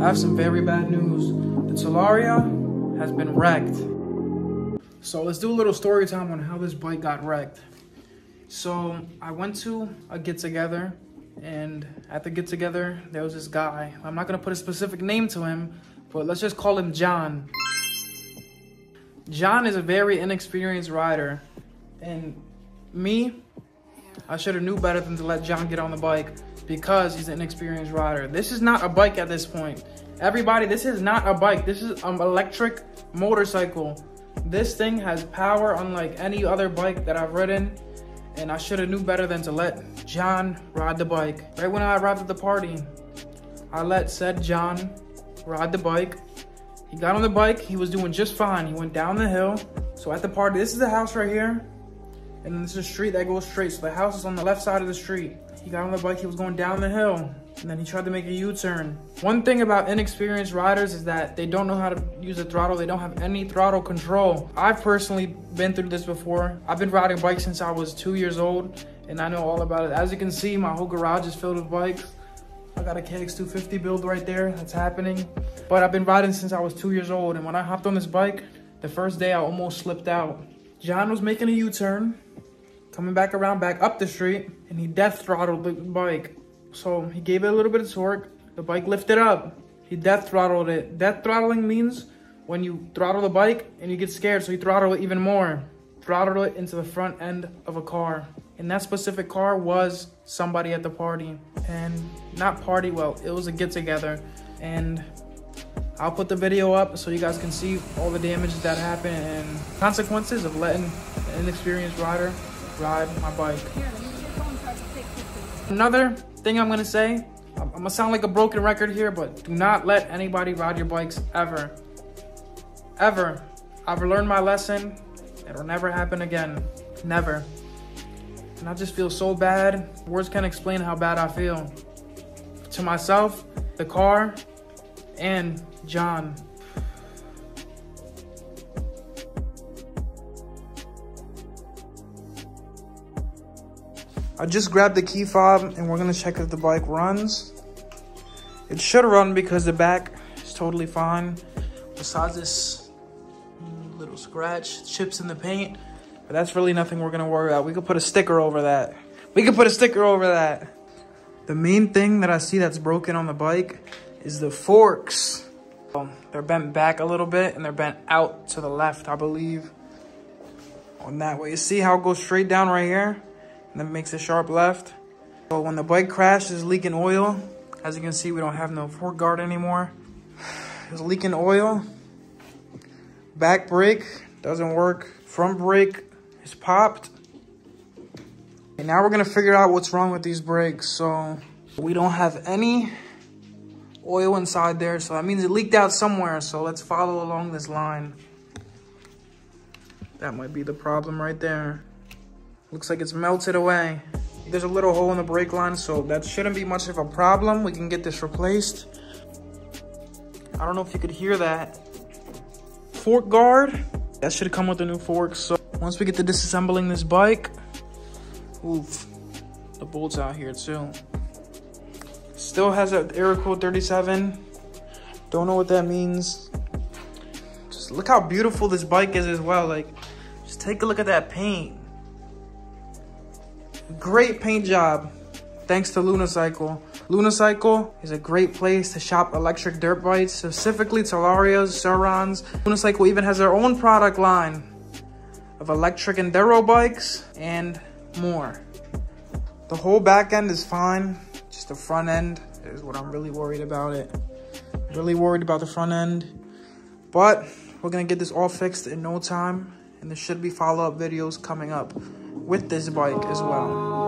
I have some very bad news. The Talaria has been wrecked. So let's do a little story time on how this bike got wrecked. So I went to a get-together, and at the get-together, there was this guy. I'm not gonna put a specific name to him, but let's just call him John. John is a very inexperienced rider, and I should have knew better than to let John get on the bike because he's an inexperienced rider. This is not a bike at this point. Everybody, this is not a bike. This is an electric motorcycle. This thing has power unlike any other bike that I've ridden, and I should have knew better than to let John ride the bike. Right when I arrived at the party, I let said John ride the bike. He got on the bike, he was doing just fine. He went down the hill. So at the party, this is the house right here, and then this is a street that goes straight. So the house is on the left side of the street. He got on the bike, he was going down the hill, and then he tried to make a U-turn. One thing about inexperienced riders is that they don't know how to use the throttle. They don't have any throttle control. I've personally been through this before. I've been riding bikes since I was 2 years old, and I know all about it. As you can see, my whole garage is filled with bikes. I got a KX250 build right there, that's happening. But I've been riding since I was 2 years old, and when I hopped on this bike, the first day I almost slipped out. John was making a U-turn, coming back around, back up the street, and he death throttled the bike. So he gave it a little bit of torque, the bike lifted up, he death throttled it. Death throttling means when you throttle the bike and you get scared, so you throttle it even more. Throttle it into the front end of a car. And that specific car was somebody at the party. And not party, well, it was a get-together. And I'll put the video up so you guys can see all the damage that happened and consequences of letting an inexperienced rider ride my bike. Another thing I'm gonna say, I'm gonna sound like a broken record here, but do not let anybody ride your bikes ever. Ever. I've learned my lesson. It'll never happen again. Never. And I just feel so bad. Words can't explain how bad I feel. To myself, the car, and John. I just grabbed the key fob and we're gonna check if the bike runs. It should run because the back is totally fine. Besides this little scratch, chips in the paint, but that's really nothing we're gonna worry about. We could put a sticker over that. The main thing that I see that's broken on the bike is the forks. They're bent back a little bit and they're bent out to the left, I believe. On that way, you see how it goes straight down right here? And then makes a sharp left. So when the bike crashed, it's leaking oil. As you can see, we don't have no fork guard anymore. It's leaking oil. Back brake doesn't work. Front brake is popped. And now we're gonna figure out what's wrong with these brakes. So we don't have any oil inside there. So that means it leaked out somewhere. So let's follow along this line. That might be the problem right there. Looks like it's melted away. There's a little hole in the brake line, so that shouldn't be much of a problem. We can get this replaced. I don't know if you could hear that. Fork guard, that should come with the new forks. So once we get to disassembling this bike, oof, the bolts out here too. Still has an Air-Cooled 37. Don't know what that means. Just look how beautiful this bike is as well. Like, just take a look at that paint. Great paint job, thanks to Lunacycle. Lunacycle is a great place to shop electric dirt bikes, specifically Talarias, Surons. Lunacycle even has their own product line of electric enduro bikes and more. The whole back end is fine, just the front end is what I'm really worried about it. Really worried about the front end, but we're gonna get this all fixed in no time, and there should be follow-up videos coming up with this bike as well.